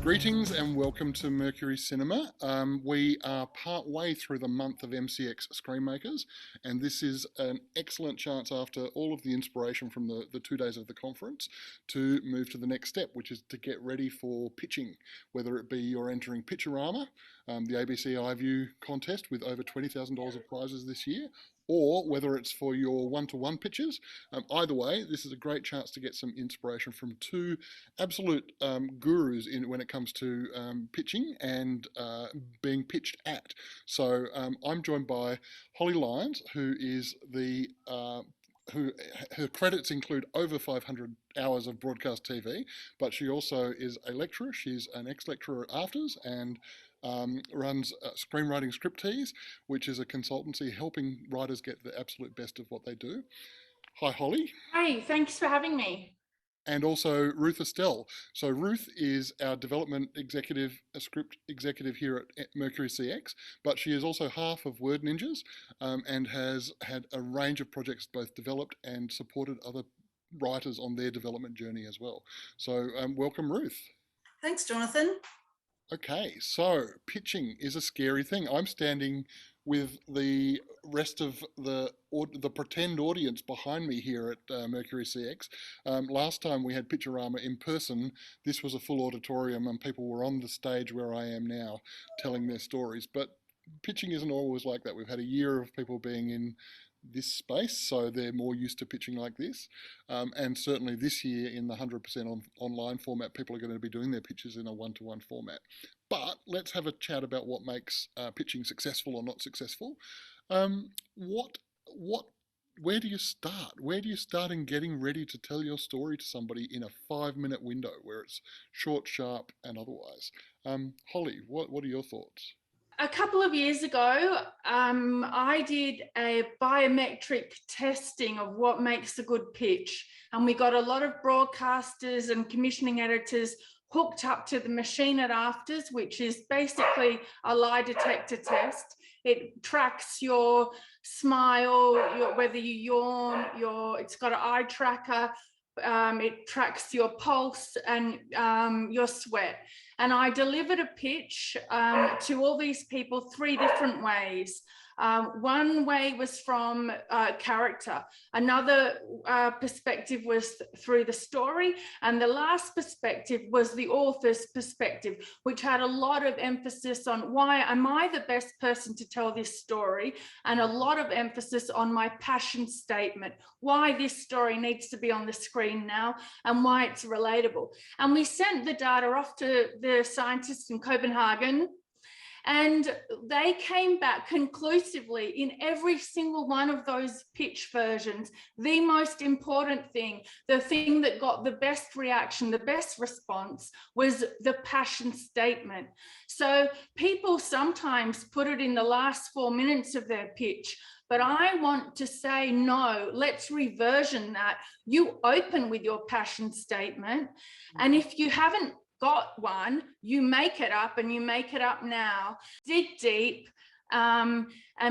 Greetings and welcome to Mercury Cinema. We are part way through the month of MCX Screenmakers, and this is an excellent chance after all of the inspiration from the 2 days of the conference to move to the next step, which is to get ready for pitching, whether it be you're entering Pitchorama, the ABC iView contest with over $20,000 of prizes this year, or whether it's for your one-to-one pitches. Either way, this is a great chance to get some inspiration from two absolute gurus when it comes to pitching and being pitched at. So I'm joined by Holly Lyons, who is her credits include over 500 hours of broadcast TV, but she also is a lecturer. She's an ex-lecturer at AFTRS and runs Screenwriting Scriptease, which is a consultancy helping writers get the absolute best of what they do. Hi, Holly. Hi, thanks for having me. And also Ruth Estelle. So Ruth is our development executive, a script executive here at Mercury CX, but she is also half of Word Ninjas and has had a range of projects both developed and supported other writers on their development journey as well. So welcome, Ruth. Thanks, Jonathan. Okay, so pitching is a scary thing. I'm standing with the rest of the pretend audience behind me here at Mercury CX. Last time we had Pitchorama in person, this was a full auditorium and people were on the stage where I am now telling their stories. But pitching isn't always like that. We've had a year of people being in this space, so they're more used to pitching like this. And certainly this year in the 100% online format, people are going to be doing their pitches in a one-to-one format. But let's have a chat about what makes pitching successful or not successful. Where do you start? Where do you start in getting ready to tell your story to somebody in a 5-minute window where it's short, sharp, and otherwise? Holly, what are your thoughts? A couple of years ago, I did a biometric testing of what makes a good pitch. And we got a lot of broadcasters and commissioning editors hooked up to the machine at AFTRS, which is basically a lie detector test. It tracks your smile, whether you yawn, it's got an eye tracker. It tracks your pulse and your sweat. And I delivered a pitch to all these people 3 different ways. One way was from character. Another perspective was through the story. And the last perspective was the author's perspective, which had a lot of emphasis on why am I the best person to tell this story, and a lot of emphasis on my passion statement, why this story needs to be on the screen now and why it's relatable. And we sent the data off to the scientists in Copenhagen, and they came back conclusively in every single one of those pitch versions. The most important thing, the thing that got the best reaction, the best response, was the passion statement. So people sometimes put it in the last 4 minutes of their pitch, but I want to say, no, let's reversion that. You open with your passion statement, and if you haven't got one, you make it up, and you make it up now. Dig deep and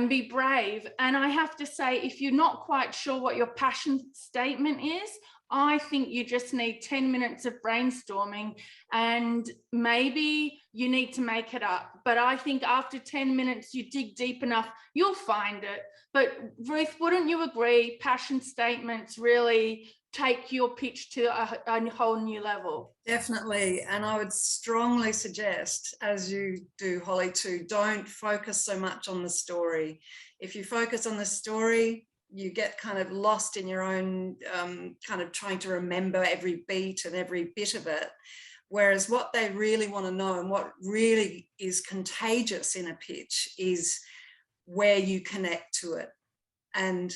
be brave. And I have to say, if you're not quite sure what your passion statement is, I think you just need 10 minutes of brainstorming, and maybe you need to make it up. But I think after 10 minutes, you dig deep enough, you'll find it. But Ruth, wouldn't you agree? Passion statements really take your pitch to a whole new level. Definitely. And I would strongly suggest, as you do, Holly, to don't focus so much on the story. If you focus on the story, you get kind of lost in your own kind of trying to remember every beat and every bit of it. Whereas what they really want to know and what really is contagious in a pitch is where you connect to it. And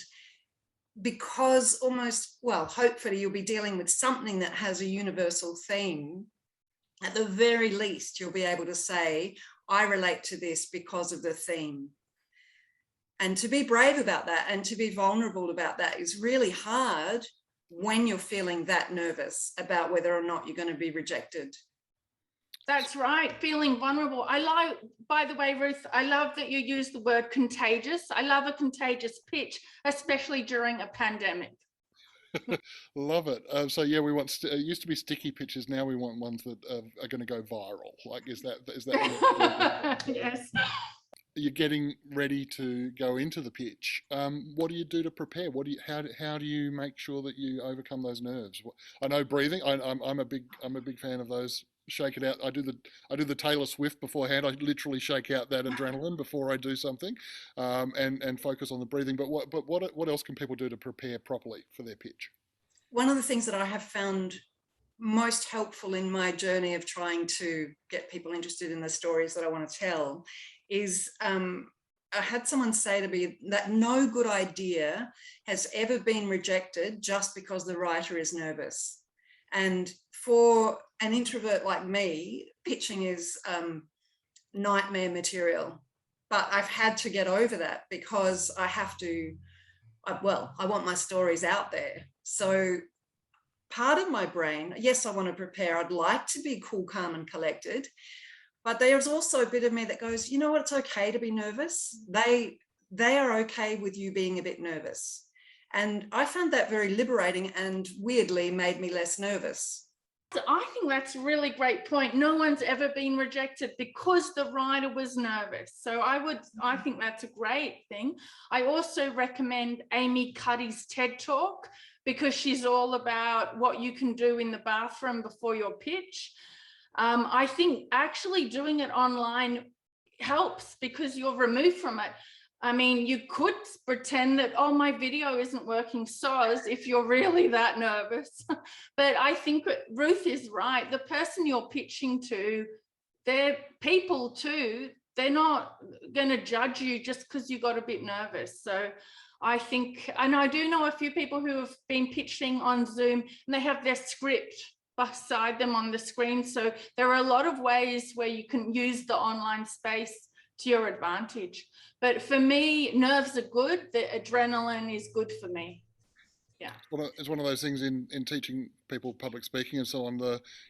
because hopefully you'll be dealing with something that has a universal theme, at the very least, you'll be able to say, I relate to this because of the theme. And to be brave about that and to be vulnerable about that is really hard when you're feeling that nervous about whether or not you're going to be rejected. That's right, feeling vulnerable. By the way, Ruth, I love that you use the word contagious. I love a contagious pitch, especially during a pandemic. Love it. So yeah, we want it used to be sticky pictures. Now we want ones that are going to go viral. Like, is that the methodology? Yes. You're getting ready to go into the pitch. What do you do to prepare? How do you make sure that you overcome those nerves? I know breathing. I'm a big fan of those. Shake it out. I do the Taylor Swift beforehand. I literally shake out that adrenaline before I do something, and focus on the breathing. But what else can people do to prepare properly for their pitch? One of the things that I have found most helpful in my journey of trying to get people interested in the stories that I want to tell is I had someone say to me that no good idea has ever been rejected just because the writer is nervous. And for an introvert like me, pitching is nightmare material. But I've had to get over that because I want my stories out there. So part of my brain, yes, I want to prepare. I'd like to be cool, calm, and collected. But there's also a bit of me that goes, you know what, it's okay to be nervous. They are okay with you being a bit nervous. And I found that very liberating and weirdly made me less nervous. I think that's a really great point. No one's ever been rejected because the writer was nervous. So I think that's a great thing. I also recommend Amy Cuddy's TED Talk because she's all about what you can do in the bathroom before your pitch. I think actually doing it online helps because you're removed from it. I mean, you could pretend that, oh, my video isn't working, soz, if you're really that nervous. But I think Ruth is right. The person you're pitching to, they're people too. They're not going to judge you just because you got a bit nervous. So I think, and I do know a few people who have been pitching on Zoom and they have their script beside them on the screen. So there are a lot of ways where you can use the online space to your advantage. But for me, nerves are good. The adrenaline is good for me. Yeah. Well, it's one of those things in teaching people public speaking and so on.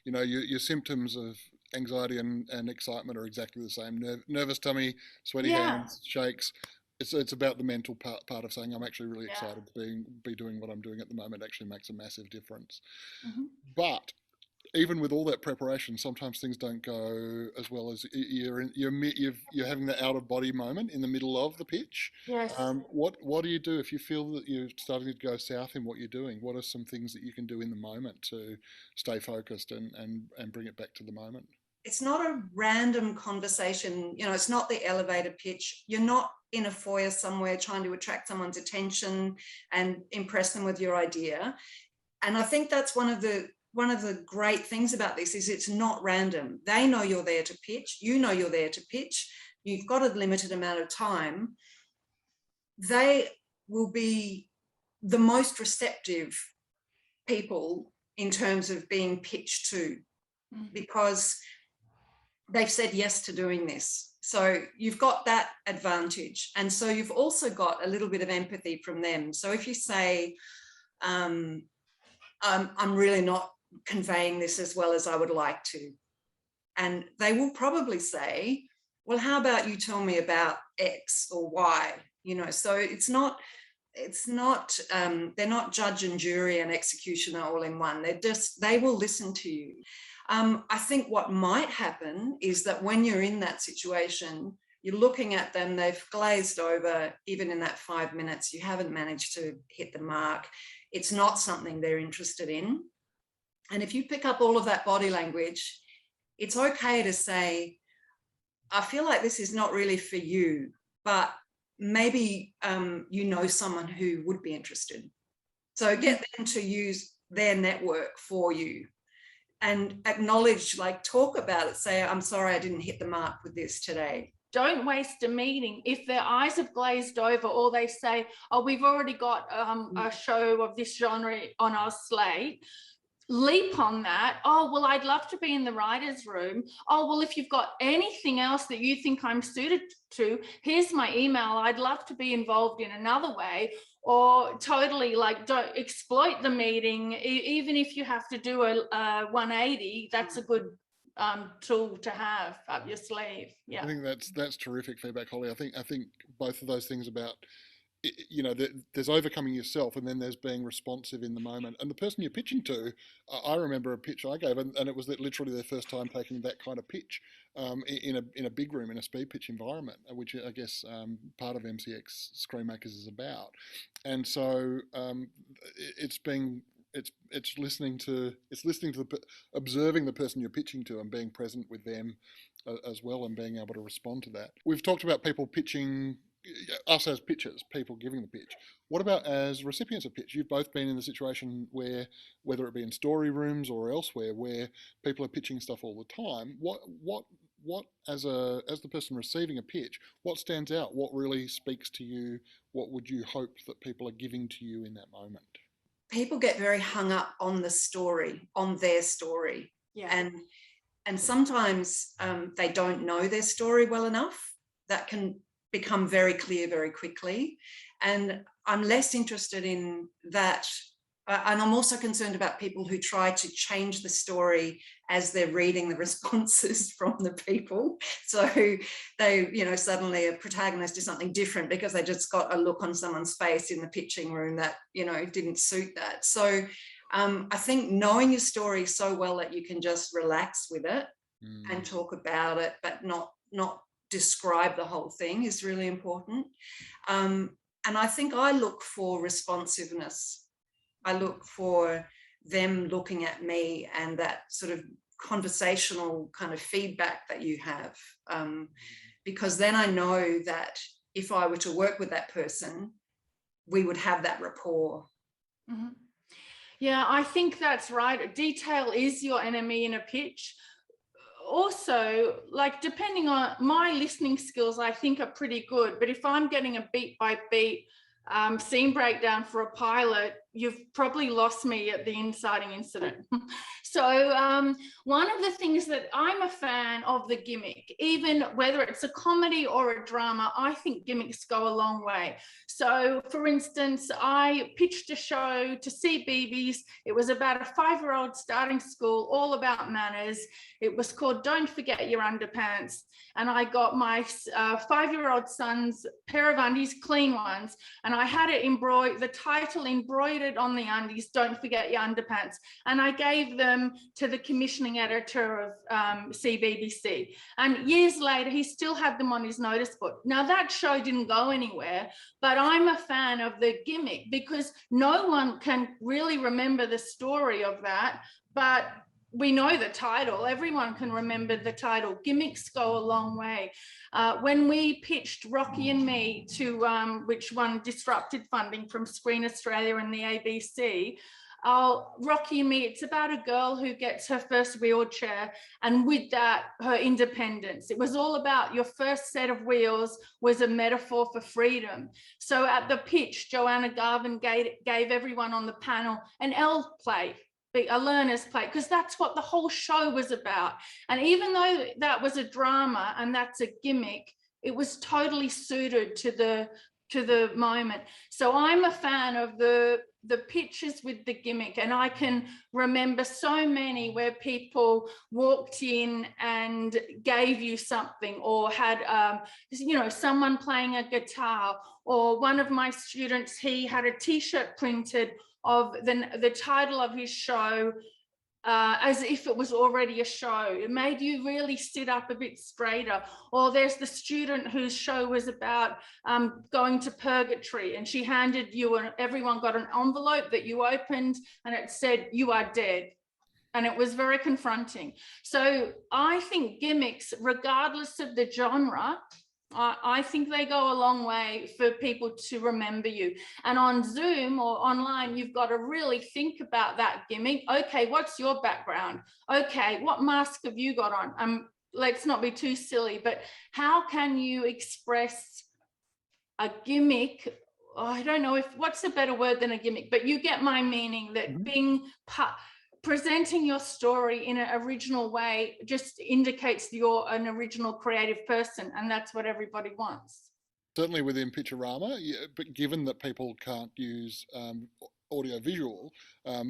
Your symptoms of anxiety and excitement are exactly the same. Nervous tummy, sweaty hands, shakes. It's about the mental part of saying I'm actually really excited to be doing what I'm doing at the moment. Actually makes a massive difference. Mm-hmm. But even with all that preparation, sometimes things don't go as well as you're having the out of body moment in the middle of the pitch. Yes. What do you do if you feel that you're starting to go south in what you're doing? What are some things that you can do in the moment to stay focused and bring it back to the moment? It's not a random conversation. It's not the elevator pitch. You're not in a foyer somewhere trying to attract someone's attention and impress them with your idea. And I think that's one of the great things about this is it's not random. They know you're there to pitch. You know you're there to pitch. You've got a limited amount of time. They will be the most receptive people in terms of being pitched to because they've said yes to doing this. So you've got that advantage. And so you've also got a little bit of empathy from them. So if you say, I'm really not conveying this as well as I would like to. And they will probably say, well, how about you tell me about X or Y? So it's not, they're not judge and jury and executioner all in one. They will listen to you. I think what might happen is that when you're in that situation, you're looking at them, they've glazed over, even in that 5 minutes, you haven't managed to hit the mark. It's not something they're interested in. And if you pick up all of that body language, it's okay to say, I feel like this is not really for you, but maybe someone who would be interested. So get them to use their network for you and acknowledge, talk about it, say, I'm sorry, I didn't hit the mark with this today. Don't waste a meeting. If their eyes have glazed over or they say, oh, we've already got a show of this genre on our slate, leap on that. Oh, well, I'd love to be in the writer's room. Oh, well, if you've got anything else that you think I'm suited to, here's my email. I'd love to be involved in another way. Or totally don't exploit the meeting. Even if you have to do a 180, that's a good tool to have up your sleeve. Yeah, I think that's terrific feedback, Holly. I think both of those things about there's overcoming yourself, and then there's being responsive in the moment. And the person you're pitching to, I remember a pitch I gave, and it was literally their first time taking that kind of pitch in a big room, in a speed pitch environment, which I guess part of MCX Screenmakers is about. And so it's listening to observing the person you're pitching to and being present with them as well, and being able to respond to that. We've talked about people pitching, us as pitchers, people giving the pitch. What about as recipients of pitch? You've both been in the situation where, whether it be in story rooms or elsewhere, where people are pitching stuff all the time. What as the person receiving a pitch, what stands out? What really speaks to you? What would you hope that people are giving to you in that moment? People get very hung up on the story, on their story. Yeah. And sometimes they don't know their story well enough. That can become very clear very quickly. And I'm less interested in that. And I'm also concerned about people who try to change the story as they're reading the responses from the people. So they, suddenly a protagonist is something different because they just got a look on someone's face in the pitching room that, didn't suit that. So I think knowing your story so well that you can just relax with it and talk about it, but not describe the whole thing is really important. And I think I look for responsiveness. I look for them looking at me and that sort of conversational kind of feedback that you have, because then I know that if I were to work with that person, we would have that rapport. Mm-hmm. Yeah, I think that's right. Detail is your enemy in a pitch. Also, depending on my listening skills, I think are pretty good. But if I'm getting a beat by beat scene breakdown for a pilot, you've probably lost me at the inciting incident. So one of the things that I'm a fan of the gimmick, even whether it's a comedy or a drama, I think gimmicks go a long way. So for instance, I pitched a show to CBeebies. It was about a 5-year-old starting school, all about manners. It was called Don't Forget Your Underpants. And I got my 5-year-old son's pair of undies, clean ones, and I had it the title embroidered on the undies, Don't Forget Your Underpants. And I gave them to the commissioning editor of CBBC. And years later, he still had them on his notice board. Now, that show didn't go anywhere, but I'm a fan of the gimmick because no one can really remember the story of that, but we know the title. Everyone can remember the title. Gimmicks go a long way. When we pitched Rocky and Me to, which won disrupted funding from Screen Australia and the ABC, Rocky and Me, it's about a girl who gets her first wheelchair, and with that, her independence. It was all about your first set of wheels was a metaphor for freedom. So at the pitch, Joanna Garvin gave everyone on the panel an L plate, a learner's plate, because that's what the whole show was about. And even though that was a drama and that's a gimmick, it was totally suited to the moment. So I'm a fan of the pitches with the gimmick, and I can remember so many where people walked in and gave you something, or had someone playing a guitar, or one of my students, he had a t-shirt printed of the title of his show as if it was already a show. It made you really sit up a bit straighter. Or there's the student whose show was about going to purgatory, and she handed you, and everyone got an envelope that you opened, and it said, "You are dead." And it was very confronting. So I think gimmicks, regardless of the genre, I think they go a long way for people to remember you. And on Zoom or online, you've got to really think about that gimmick. Okay, what's your background? Okay, what mask have you got on? Let's not be too silly, but how can you express a gimmick? I don't know what's a better word than a gimmick, but you get my meaning, that being presenting your story in an original way just indicates you're an original creative person, and that's what everybody wants. Certainly within Pitchorama, but given that people can't use audio visual,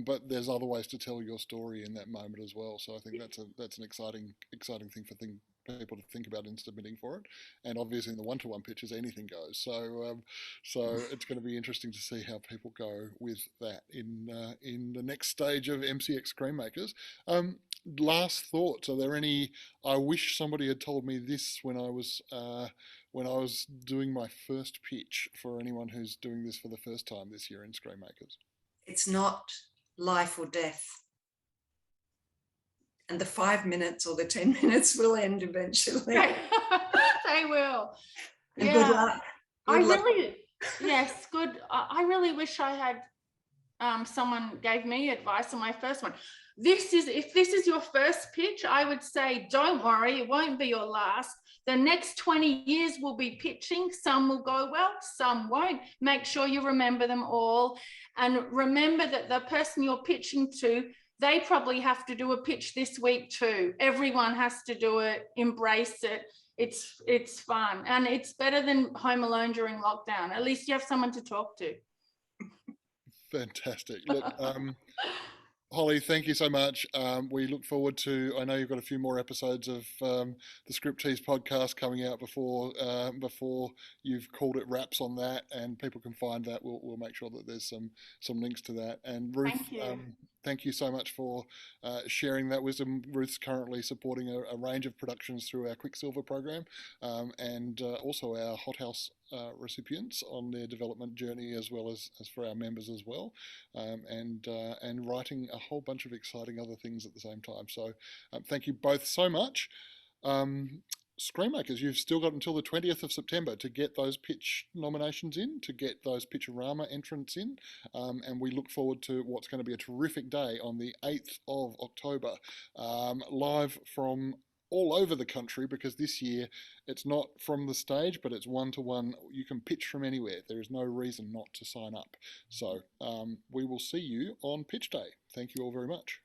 but there's other ways to tell your story in that moment as well. So I think that's an exciting thing people to think about in submitting for it. And obviously in the one-to-one pitches, anything goes. So it's going to be interesting to see how people go with that in the next stage of MCX Screenmakers. Last thoughts, are there any? I wish somebody had told me this when I was doing my first pitch, for anyone who's doing this for the first time this year in Screenmakers. It's not life or death. And the 5 minutes or the 10 minutes will end eventually. They will. And good luck. Yes, good. I really wish I had someone gave me advice on my first one. If this is your first pitch, I would say, don't worry, it won't be your last. The next 20 years will be pitching. Some will go well, some won't. Make sure you remember them all. And remember that the person you're pitching to, they probably have to do a pitch this week too. Everyone has to do it, embrace it. It's fun. And it's better than home alone during lockdown. At least you have someone to talk to. Fantastic. Look, Holly, thank you so much. We look forward to, I know you've got a few more episodes of the Scriptease podcast coming out before you've called it wraps on that, and people can find that. We'll make sure that there's some links to that. And Ruth, thank you so much for sharing that wisdom. Ruth's currently supporting a range of productions through our Quicksilver program, and also our Hothouse recipients on their development journey, as well as for our members as well, and writing a whole bunch of exciting other things at the same time. So thank you both so much. Screenmakers, you've still got until the 20th of September to get those pitch nominations in, to get those Pitchorama entrants in, and we look forward to what's going to be a terrific day on the 8th of October, live from all over the country, because this year it's not from the stage, but it's one-to-one. You can pitch from anywhere. There is no reason not to sign up. So we will see you on pitch day. Thank you all very much.